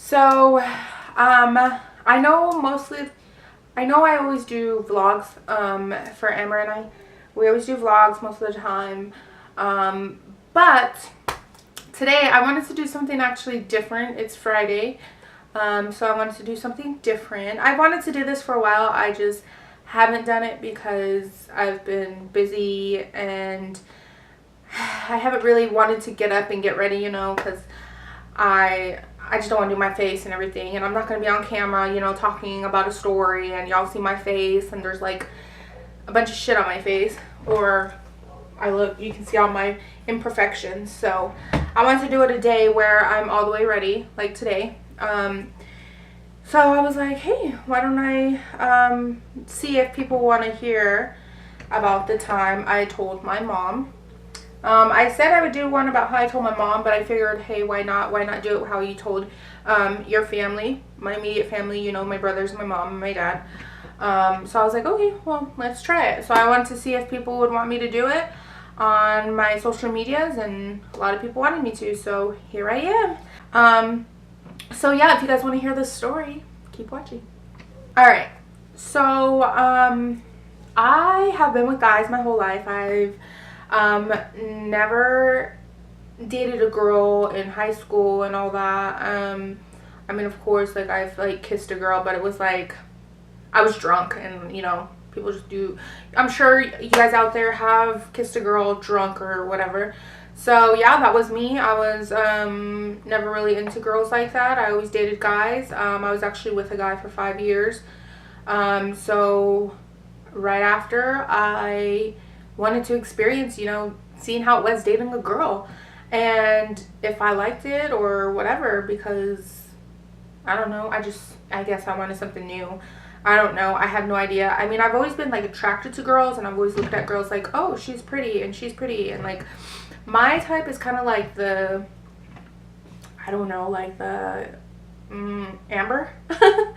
So, I know I always do vlogs, for Amber and I. We always do vlogs most of the time. But today I wanted to do something actually different. It's Friday. So I wanted to do something different. I wanted to do this for a while. I just haven't done it because I've been busy and I haven't really wanted to get up and get ready, because I just don't want to do my face and everything, and I'm not going to be on camera, talking about a story and y'all see my face and there's like a bunch of shit on my face, or you can see all my imperfections. So I wanted to do it a day where I'm all the way ready, like today. So I was like, hey, why don't I see if people want to hear about the time I told my mom. I said I would do one about how I told my mom, but I figured, hey, why not do it how you told your family, my immediate family, my brothers, my mom, and my dad. So I was like, okay, well, let's try it. So I wanted to see if people would want me to do it on my social medias, and a lot of people wanted me to, so here I am. So yeah, if you guys want to hear this story, keep watching. Alright, so I have been with guys my whole life. I've never dated a girl in high school and all that. I mean, of course, like, I've like kissed a girl, but it was like I was drunk, and people just do. I'm sure you guys out there have kissed a girl drunk or whatever. So yeah, that was me. I was never really into girls like that. I always dated guys. I was actually with a guy for 5 years. So right after, I wanted to experience, seeing how it was dating a girl, and if I liked it or whatever, because I don't know, I guess I wanted something new. I don't know, I have no idea. I mean, I've always been like attracted to girls, and I've always looked at girls like, oh, she's pretty, and like my type is kind of like the, I don't know, like the Amber. I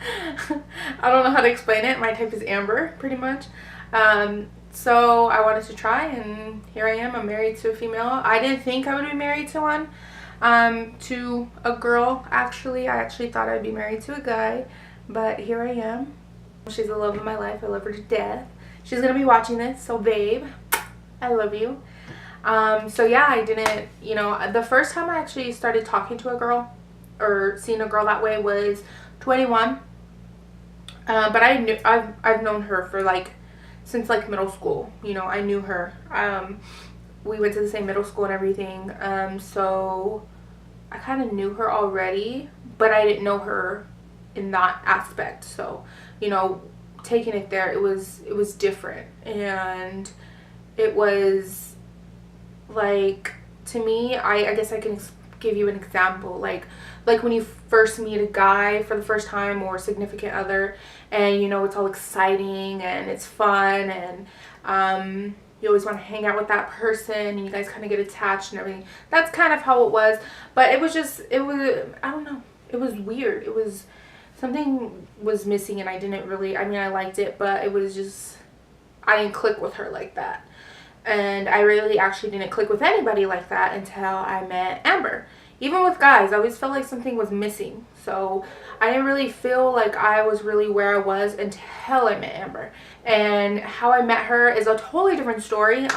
don't know how to explain it. My type is Amber, pretty much. So I wanted to try, and here I am. I'm married to a female. I didn't think I would be married to one, to a girl, actually. I actually thought I'd be married to a guy, but here I am. She's the love of my life. I love her to death. She's gonna be watching this, so babe, I love you. So yeah, I didn't, the first time I actually started talking to a girl or seeing a girl that way was 21. But I've known her for like since like middle school. I knew her. We went to the same middle school and everything. So I kind of knew her already, but I didn't know her in that aspect. So, taking it there, it was different, and it was like, to me, I guess I can give you an example, like when you first meet a guy for the first time, or a significant other, and it's all exciting and it's fun, and you always want to hang out with that person, and you guys kind of get attached and everything. That's kind of how it was, but it was I don't know, it was weird. It was, something was missing, and I didn't really, I mean, I liked it, but it was just, I didn't click with her like that. And I really actually didn't click with anybody like that until I met Amber. Even with guys, I always felt like something was missing. So I didn't really feel like I was really where I was until I met Amber. And how I met her is a totally different story.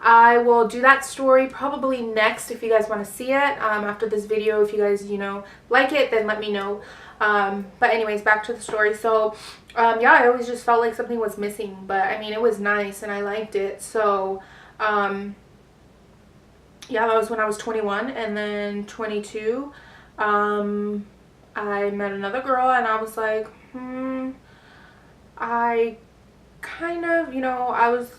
I will do that story probably next if you guys want to see it. After this video, if you guys, like it, then let me know. But anyways, back to the story. So yeah, I always just felt like something was missing, but I mean, it was nice and I liked it. So yeah, that was when I was 21, and then 22, I met another girl, and I was like, I kind of,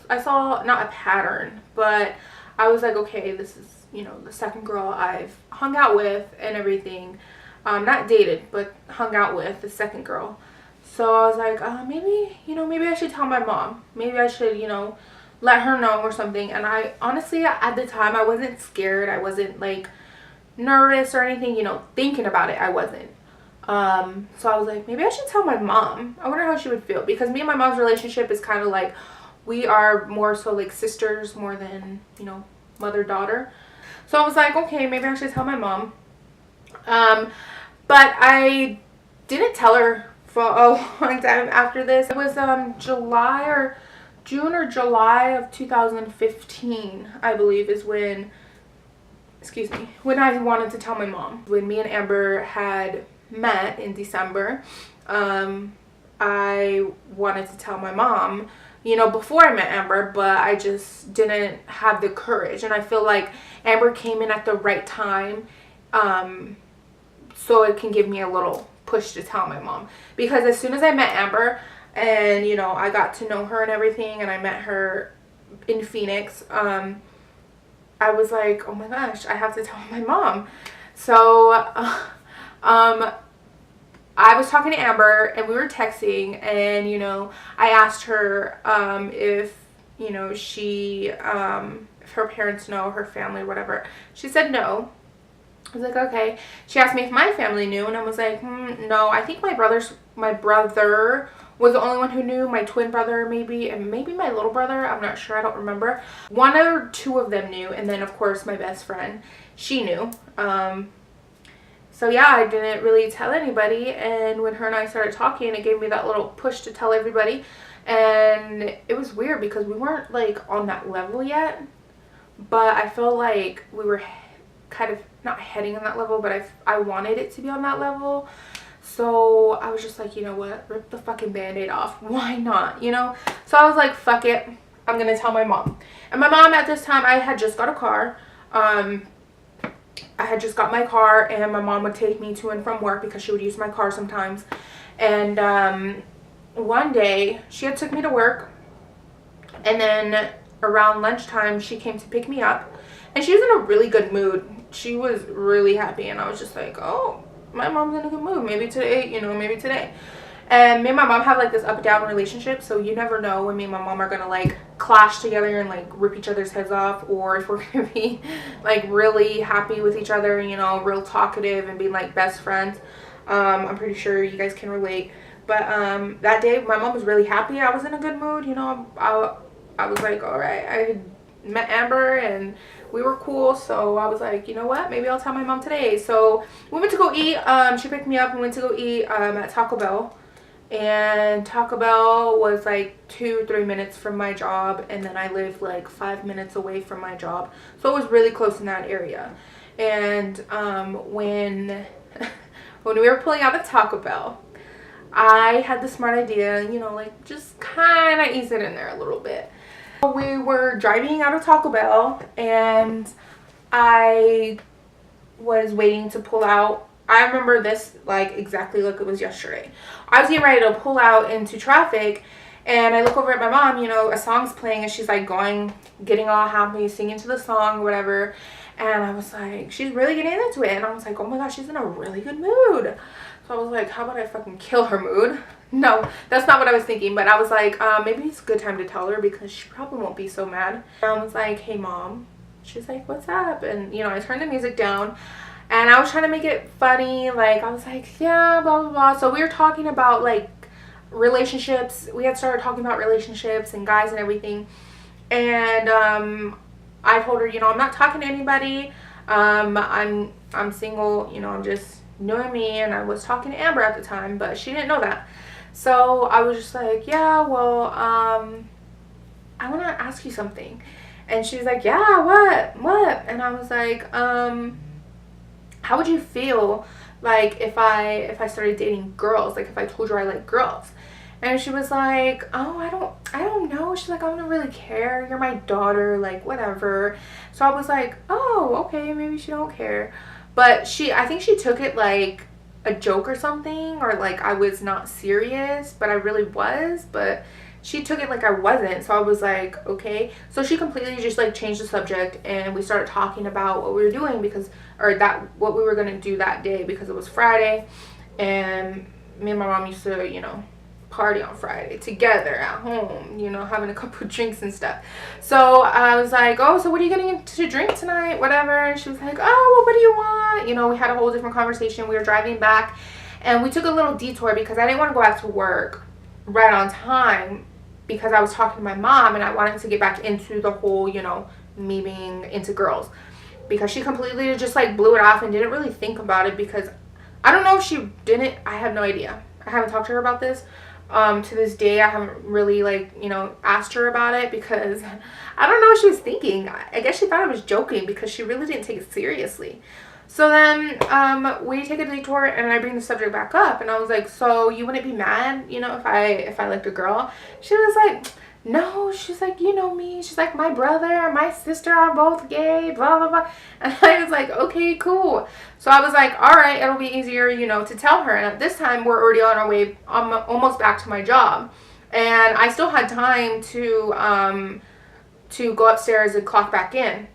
I saw not a pattern, but I was like, okay, this is, the second girl I've hung out with and everything. Not dated, but hung out with, the second girl. So I was like, maybe, maybe I should tell my mom. Maybe I should, let her know or something. And I honestly, at the time, I wasn't scared. I wasn't like nervous or anything, thinking about it. I wasn't. So I was like, maybe I should tell my mom. I wonder how she would feel, because me and my mom's relationship is kind of like, we are more so like sisters more than, mother-daughter. So I was like, okay, maybe I should tell my mom. But I didn't tell her for a long time after this. It was July or June or July of 2015, I believe, is when, excuse me, when I wanted to tell my mom. When me and Amber had met in December, I wanted to tell my mom, you know, before I met Amber, but I just didn't have the courage. And I feel like Amber came in at the right time, so it can give me a little push to tell my mom. Because as soon as I met Amber and, you know, I got to know her and everything, and I met her in Phoenix, I was like, oh my gosh, I have to tell my mom. So I was talking to Amber and we were texting, and, you know, I asked her if, you know, if her parents know, her family, whatever. She said no. I was like, okay. She asked me if my family knew, and I was like, no. I think my brother was the only one who knew. My twin brother maybe, and maybe my little brother. I'm not sure. I don't remember. One or two of them knew, and then of course my best friend, she knew. So yeah, I didn't really tell anybody, and when her and I started talking, it gave me that little push to tell everybody. And it was weird because we weren't like on that level yet, but I feel like we were kind of not heading on that level, but I wanted it to be on that level. So I was just like, you know what, rip the fucking band-aid off. Why not, you know? So I was like, fuck it, I'm gonna tell my mom. And my mom at this time, I had just got a car. I had just got my car, and my mom would take me to and from work because she would use my car sometimes. And one day she had took me to work, and then around lunchtime she came to pick me up, and she was in a really good mood. She was really happy, and I was just like, oh, my mom's in a good mood. Maybe today, you know, maybe today. And me and my mom have like this up and down relationship, so you never know when me and my mom are gonna like clash together and like rip each other's heads off, or if we're gonna be like really happy with each other, you know, real talkative and be like best friends. I'm pretty sure you guys can relate. But that day my mom was really happy. I was in a good mood, you know. I was like, all right, I had met Amber and we were cool, so I was like, you know what, maybe I'll tell my mom today. So we went to go eat. She picked me up and went to go eat at Taco Bell. And Taco Bell was like 2-3 minutes from my job, and then I lived like 5 minutes away from my job, so it was really close in that area. And when we were pulling out of Taco Bell, I had the smart idea, you know, like just kind of ease it in there a little bit. We were driving out of Taco Bell, and I was waiting to pull out. I remember this like exactly like it was yesterday. I was getting ready to pull out into traffic, and I look over at my mom, you know, a song's playing, and she's like getting all happy, singing to the song or whatever. And I was like, she's really getting into it. And I was like, oh my gosh, she's in a really good mood. So I was like, how about I fucking kill her mood? No, that's not what I was thinking. But I was like, maybe it's a good time to tell her because she probably won't be so mad. And I was like, hey mom. She's like, what's up? And, you know, I turned the music down. And I was trying to make it funny. Like, I was like, yeah, blah, blah, blah. So we were talking about, like, relationships. We had started talking about relationships and guys and everything. And I told her, you know, I'm not talking to anybody. I'm single. You know, I'm just knowing me. And I was talking to Amber at the time, but she didn't know that. So I was just like, yeah, well, I want to ask you something. And she was like, yeah, what? And I was like, how would you feel like if I started dating girls, like if I told you I like girls? And she was like, oh, I don't know. She's like, I don't really care. You're my daughter, like whatever. So I was like, oh, okay, maybe she don't care. But I think she took it like a joke or something, or like I was not serious, but I really was. But she took it like I wasn't. So I was like, okay. So she completely just like changed the subject, and we started talking about what we were doing what we were going to do that day, because it was Friday, and me and my mom used to, you know, party on Friday together at home, you know, having a couple of drinks and stuff. So I was like, oh, so what are you getting to drink tonight, whatever? And she was like, oh, well, what do you want? You know, we had a whole different conversation. We were driving back, and we took a little detour because I didn't want to go back to work right on time, because I was talking to my mom and I wanted to get back into the whole, you know, me being into girls, because she completely just like blew it off and didn't really think about it, because I don't know if she didn't. I have no idea. I haven't talked to her about this. To this day, I haven't really, like, you know, asked her about it because I don't know what she was thinking. I guess she thought I was joking because she really didn't take it seriously. So then we take a detour and I bring the subject back up and I was like, so you wouldn't be mad, you know, if I liked a girl? She was like, no. She's like, you know me. She's like, my brother, my sister are both gay, blah, blah, blah. And I was like, okay, cool. So I was like, all right, it'll be easier, you know, to tell her. And at this time, we're already on our way, almost back to my job. And I still had time to go upstairs and clock back in.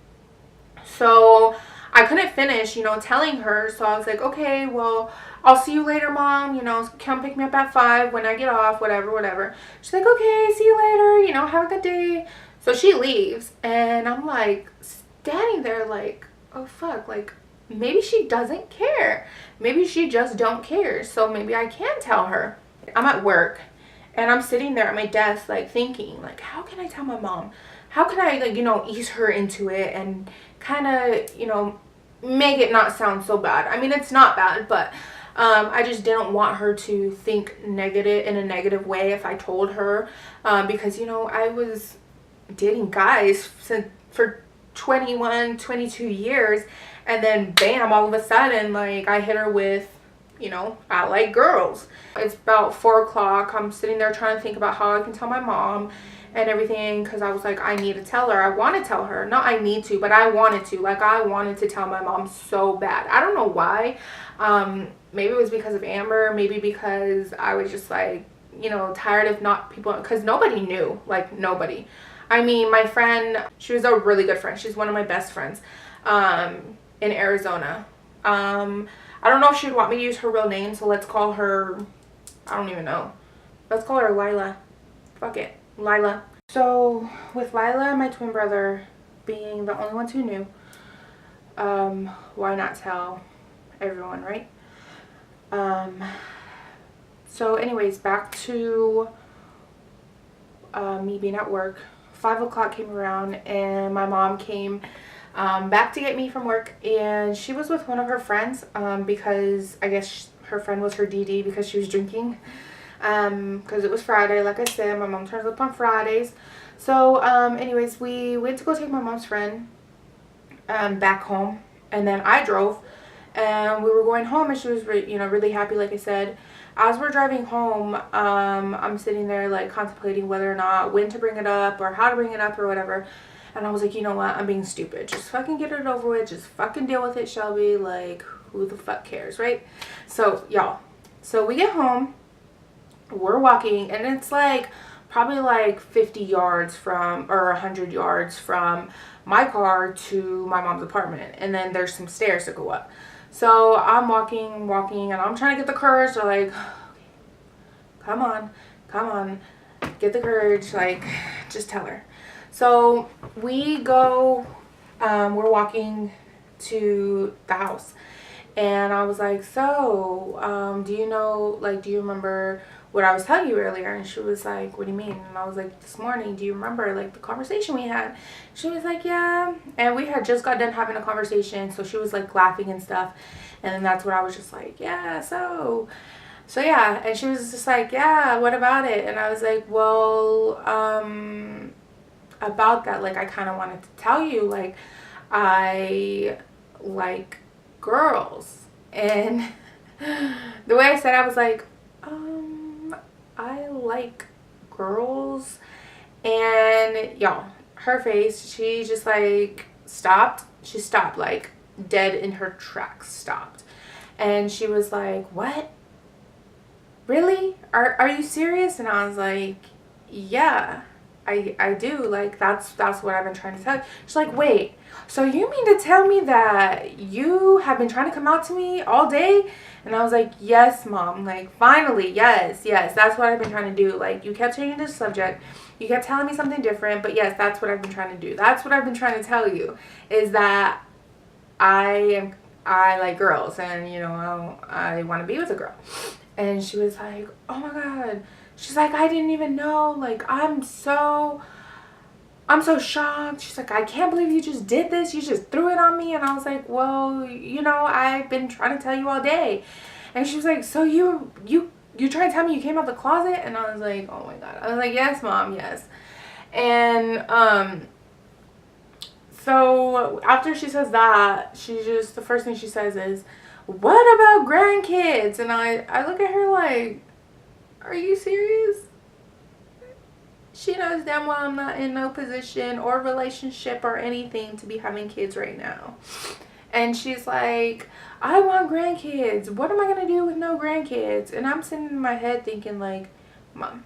So I couldn't finish, you know, telling her. So I was like, okay, well, I'll see you later, Mom. You know, come pick me up at 5 when I get off, whatever, whatever. She's like, okay, see you later. You know, have a good day. So she leaves. And I'm like standing there like, oh, fuck. Like, maybe she doesn't care. Maybe she just don't care. So maybe I can tell her. I'm at work. And I'm sitting there at my desk, like, thinking, like, how can I tell my mom? How can I, like, you know, ease her into it and kind of, you know, make it not sound so bad. I mean, it's not bad, but I just didn't want her to think negative in a negative way if I told her, because, you know, I was dating guys for 21, 22 years, and then bam, all of a sudden, like, I hit her with, you know, I like girls. It's about 4 o'clock. I'm sitting there trying to think about how I can tell my mom and everything, because I was like, I need to tell her. I want to tell her. Not I need to, but I wanted to. Like, I wanted to tell my mom so bad. I don't know why. Maybe it was because of Amber. Maybe because I was just like, you know, tired of not people, because nobody knew. Like, nobody. I mean, my friend, she was a really good friend. She's one of my best friends in Arizona. I don't know if she'd want me to use her real name, so let's call her, I don't even know. Let's call her Lila. Fuck it. Lila. So with Lila and my twin brother being the only ones who knew, why not tell everyone, right? So anyways, back to me being at work. 5 o'clock came around and my mom came back to get me from work, and she was with one of her friends because I guess her friend was her DD because she was drinking. Because it was Friday, like I said, my mom turns up on Fridays. So anyways, we went to go take my mom's friend back home, and then I drove, and we were going home, and she was you know, really happy, like I said. As we're driving home, I'm sitting there like contemplating whether or not when to bring it up or how to bring it up or whatever. And I was like, you know what, I'm being stupid. Just fucking get it over with. Just fucking deal with it, Shelby. Like, who the fuck cares, right? So y'all, so we get home. We're walking, and it's like probably like 50 yards from, or 100 yards from my car to my mom's apartment, and then there's some stairs to go up. So I'm walking, and I'm trying to get the courage to, like, come on, get the courage, like, just tell her. So we go, we're walking to the house, and I was like, so do you know, like, do you remember what I was telling you earlier? And she was like, what do you mean? And I was like, this morning, do you remember, like, the conversation we had? She was like, yeah. And we had just got done having a conversation, so she was like laughing and stuff. And then that's when I was just like, yeah, so yeah. And she was just like, yeah, what about it? And I was like, well, about that, like, I kind of wanted to tell you, like, I like girls. And the way I said it, I was like, I like girls. And y'all, her face, she just like stopped. She stopped, like dead in her tracks, stopped. And she was like, what? Really? Are you serious? And I was like, yeah, I do. Like, that's what I've been trying to tell you. She's like, wait, so you mean to tell me that you have been trying to come out to me all day? And I was like, yes, Mom. Like, finally, yes, that's what I've been trying to do. Like, you kept changing the subject. You kept telling me something different. But yes, that's what I've been trying to do. That's what I've been trying to tell you, is that I like girls, and, you know, I want to be with a girl. And she was like, oh my God. She's like, I didn't even know. Like, I'm so shocked. She's like, I can't believe you just did this. You just threw it on me. And I was like, well, you know, I've been trying to tell you all day. And she was like, so you trying to tell me you came out the closet? And I was like, oh my God. I was like, yes, Mom, yes. And so after she says that, the first thing she says is, what about grandkids? And I look at her like, are you serious? She knows damn well I'm not in no position or relationship or anything to be having kids right now. And she's like, I want grandkids. What am I going to do with no grandkids? And I'm sitting in my head thinking like, Mom,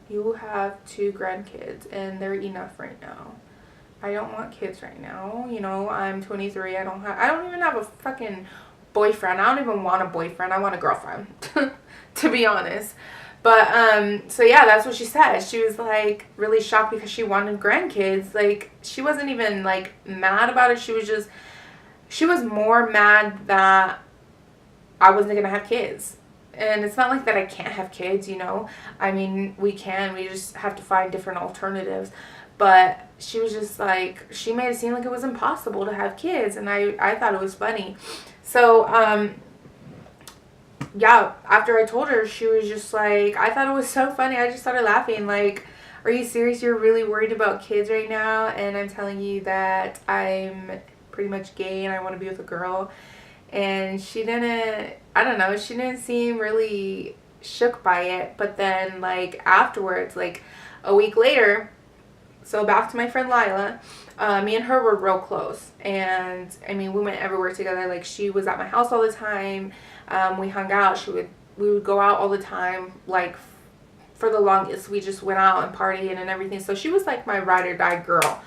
you have 2 grandkids and they're enough right now. I don't want kids right now. You know, I'm 23. I don't even have a fucking boyfriend. I don't even want a boyfriend. I want a girlfriend, to be honest. But, so yeah, that's what she said. She was, like, really shocked because she wanted grandkids. Like, she wasn't even, like, mad about it. She was more mad that I wasn't going to have kids. And it's not like that I can't have kids, you know. I mean, we can. We just have to find different alternatives. But she was just, like, she made it seem like it was impossible to have kids. And I thought it was funny. So, yeah, after I told her, she was just like, I thought it was so funny. I just started laughing. Like, are you serious? You're really worried about kids right now? And I'm telling you that I'm pretty much gay and I want to be with a girl. And she didn't, I don't know, she didn't seem really shook by it. But then, like, afterwards, like, a week later, so back to my friend Lila, me and her were real close. And, I mean, we went everywhere together. Like, she was at my house all the time. We hung out. We would go out all the time. Like, for the longest, we just went out and partying and everything. So she was like my ride or die girl.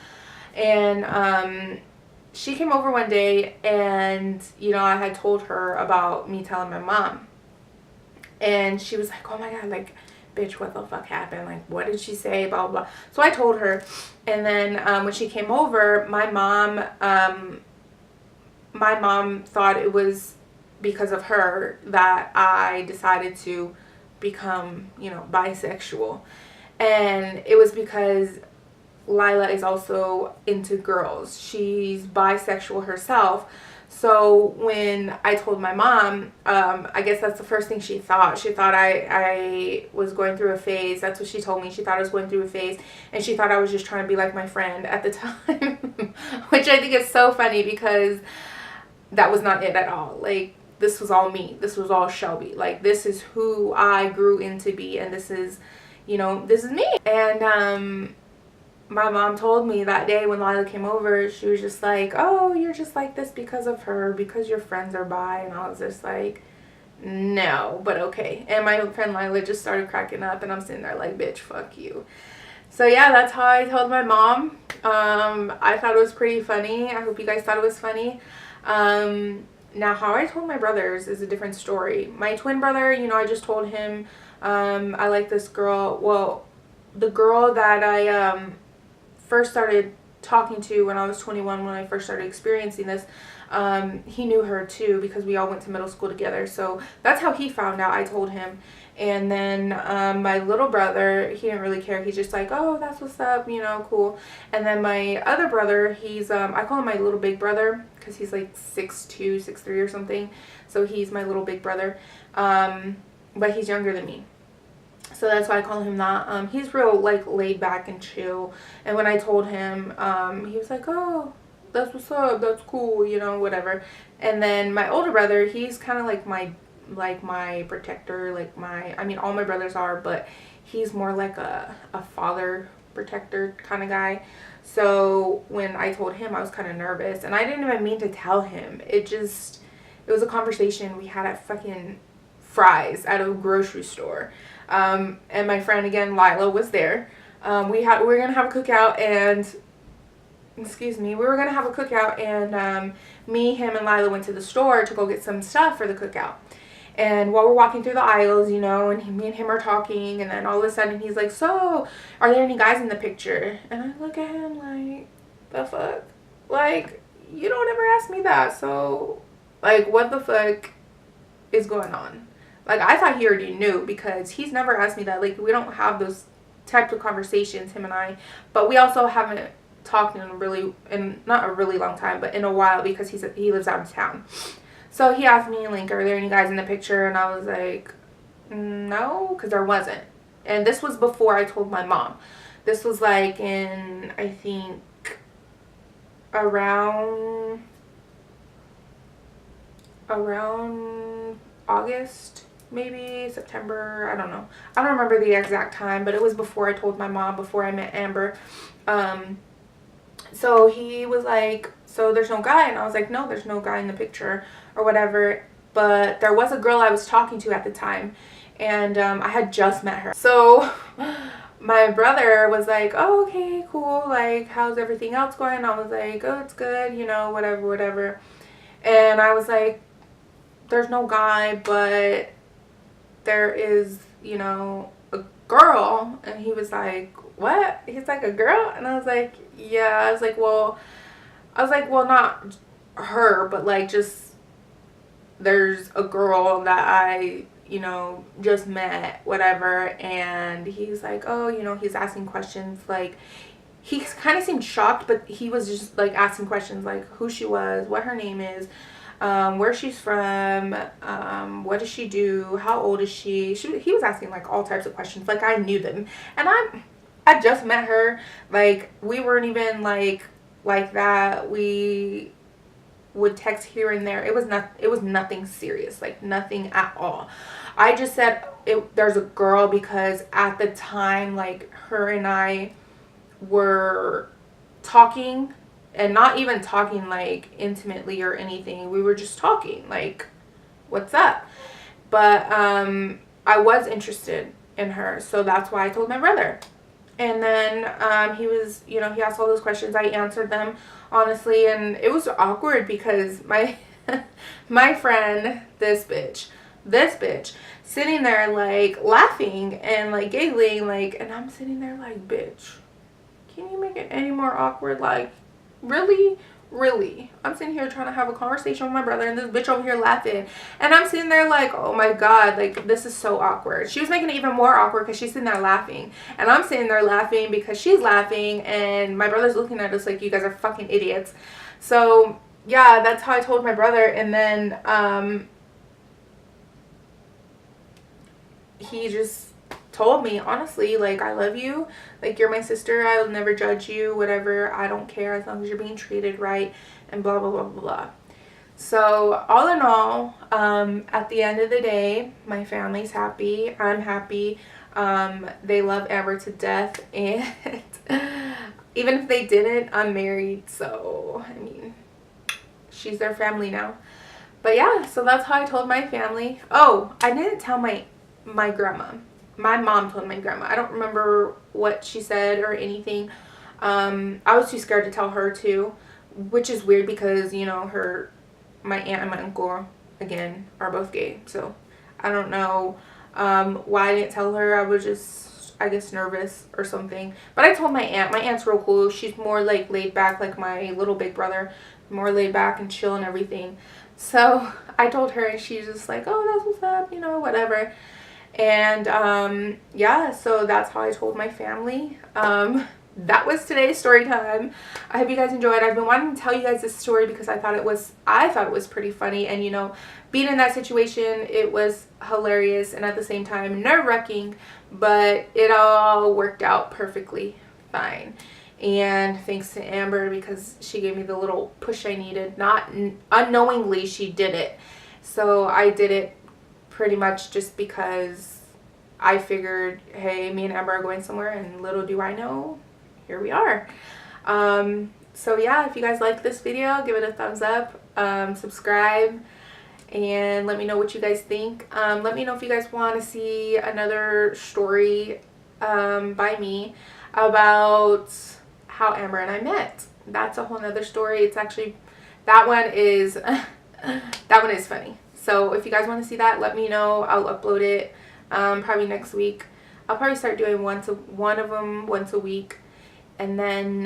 And she came over one day and, you know, I had told her about me telling my mom. And she was like, oh my God, like, bitch, what the fuck happened? Like, what did she say? Blah, blah, blah. So I told her. And then when she came over, my mom thought it was because of her that I decided to become, you know, bisexual. And it was because Lila is also into girls. She's bisexual herself. So when I told my mom, I guess that's the first thing she thought. She thought I was going through a phase. That's what she told me. She thought I was going through a phase. And she thought I was just trying to be like my friend at the time. Which I think is so funny because that was not it at all. Like, this was all me. This was all Shelby. Like, this is who I grew into be. And this is, you know, this is me. And my mom told me that day when Lila came over, she was just like, oh, you're just like this because of her, because your friends are bi. And I was just like, no, but okay. And my friend Lila just started cracking up. And I'm sitting there like, bitch, fuck you. So yeah, that's how I told my mom. I thought it was pretty funny. I hope you guys thought it was funny. Now, how I told my brothers is a different story. My twin brother, you know, I just told him I like this girl. Well, the girl that I first started talking to when I was 21, when I first started experiencing this, he knew her too because we all went to middle school together. So that's how he found out. I told him. And then my little brother, he didn't really care. He's just like, oh, that's what's up, you know, cool. And then my other brother, he's, I call him my little big brother because he's like 6'2", 6'3" or something. So he's my little big brother. But he's younger than me. So that's why I call him that. He's real, like, laid back and chill. And when I told him, he was like, oh, that's what's up. That's cool, you know, whatever. And then my older brother, he's kind of like my protector, like I mean, all my brothers are, but he's more like a father protector kind of guy. So when I told him, I was kind of nervous. And I didn't even mean to tell him. It was a conversation we had at fucking Fry's at a grocery store. And my friend, again, Lila, was there. We were going to have a cookout and, me, him, and Lila went to the store to go get some stuff for the cookout. And while we're walking through the aisles, you know, and me and him are talking, and then all of a sudden he's like, so, are there any guys in the picture? And I look at him like, the fuck? Like, you don't ever ask me that, so, like, what the fuck is going on? Like, I thought he already knew because he's never asked me that. Like, we don't have those types of conversations, him and I. But we also haven't talked in not a really long time, but in a while because he lives out of town. So he asked me, like, are there any guys in the picture? And I was like, no, because there wasn't. And this was before I told my mom. This was like in, I think, around August, maybe September. I don't know. I don't remember the exact time, but it was before I told my mom, before I met Amber. So he was like, so there's no guy? And I was like, no, there's no guy in the picture or whatever. But there was a girl I was talking to at the time, and I had just met her. So my brother was like, oh, okay, cool, like, how's everything else going? I was like, oh, it's good, you know, whatever, whatever. And I was like, there's no guy, but there is, you know, a girl. And he was like, what? He's like, a girl? And I was like, yeah. I was like, well, not her, but like, just, there's a girl that I, you know, just met, whatever. And he's like, oh, you know, he's asking questions. Like, he kind of seemed shocked, but he was just like asking questions like who she was, what her name is, where she's from, what does she do, how old is she. He was asking like all types of questions, like I knew them. And I just met her. Like, we weren't even like that. We would text here and there. It was nothing serious, like nothing at all. I just said there's a girl because at the time, like, her and I were talking, and not even talking like intimately or anything. We were just talking like, what's up? But I was interested in her, so that's why I told my brother. And then he was, you know, he asked all those questions. I answered them honestly, and it was awkward because my my friend, this bitch, sitting there like laughing and like giggling, like, and I'm sitting there like, bitch, can you make it any more awkward? Like, really? I'm sitting here trying to have a conversation with my brother, and this bitch over here laughing, and I'm sitting there like, oh my god, like, this is so awkward. She was making it even more awkward because she's sitting there laughing, and I'm sitting there laughing because she's laughing, and my brother's looking at us like, you guys are fucking idiots. So yeah, that's how I told my brother. And then he just told me honestly, like, I love you, like, you're my sister, I will never judge you, whatever, I don't care as long as you're being treated right, and blah blah blah blah blah. So all in all, at the end of the day, my family's happy, I'm happy. They love Amber to death, and even if they didn't, I'm married, so I mean, she's their family now. But yeah, so that's how I told my family. Oh, I didn't tell my grandma. My mom told my grandma. I don't remember what she said or anything. I was too scared to tell her too, which is weird because, you know, my aunt and my uncle, again, are both gay. So I don't know why I didn't tell her. I was just, I guess, nervous or something. But I told my aunt. My aunt's real cool. She's more like laid back, like my little big brother, more laid back and chill and everything. So I told her, and she's just like, oh, that's what's up, you know, whatever. And yeah, so that's how I told my family. That was today's story time. I hope you guys enjoyed. I've been wanting to tell you guys this story because I thought it was pretty funny, and, you know, being in that situation, it was hilarious and at the same time nerve-wracking, but it all worked out perfectly fine. And thanks to Amber, because she gave me the little push I needed. Not unknowingly, she did it. So I did it pretty much just because I figured, hey, me and Amber are going somewhere, and little do I know, here we are. So yeah, if you guys like this video, give it a thumbs up, subscribe, and let me know what you guys think. Let me know if you guys want to see another story by me about how Amber and I met. That's a whole nother story. It's actually, that one is funny. So if you guys want to see that, let me know. I'll upload it probably next week. I'll probably start doing one of them once a week. And then,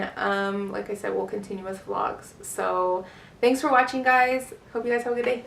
like I said, we'll continue with vlogs. So thanks for watching, guys. Hope you guys have a good day.